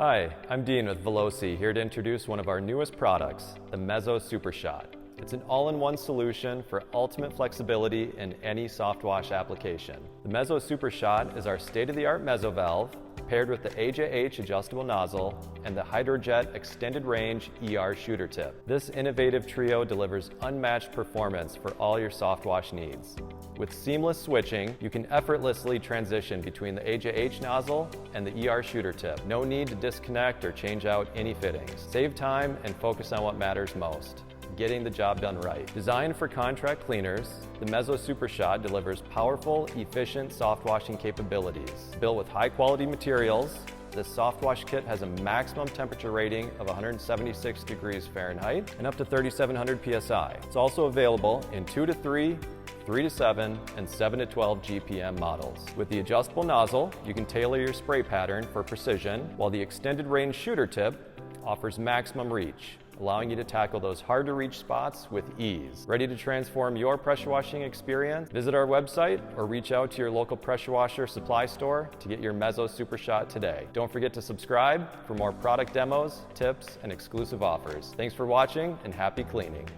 Hi, I'm Dean with Veloci, here to introduce one of our newest products, the Mezzo SuperShot. It's an all-in-one solution for ultimate flexibility in any soft wash application. The Mezzo SuperShot is our state-of-the-art Mezzo Valve, paired with the HydroJet adjustable nozzle and the HydroJet extended range ER shooter tip. This innovative trio delivers unmatched performance for all your soft wash needs. With seamless switching, you can effortlessly transition between the HydroJet nozzle and the ER shooter tip. No need to disconnect or change out any fittings. Save time and focus on what matters most: getting the job done right. Designed for contract cleaners, the Mezzo SuperShot delivers powerful, efficient soft washing capabilities. Built with high-quality materials, this soft wash kit has a maximum temperature rating of 176 degrees Fahrenheit and up to 3,700 psi. It's also available in 2 to 3, 3 to 7, and 7 to 12 GPM models. With the adjustable nozzle, you can tailor your spray pattern for precision, while the extended range shooter tip offers maximum reach, allowing you to tackle those hard-to-reach spots with ease. Ready to transform your pressure washing experience? Visit our website or reach out to your local pressure washer supply store to get your Mezzo SuperShot today. Don't forget to subscribe for more product demos, tips, and exclusive offers. Thanks for watching, and happy cleaning.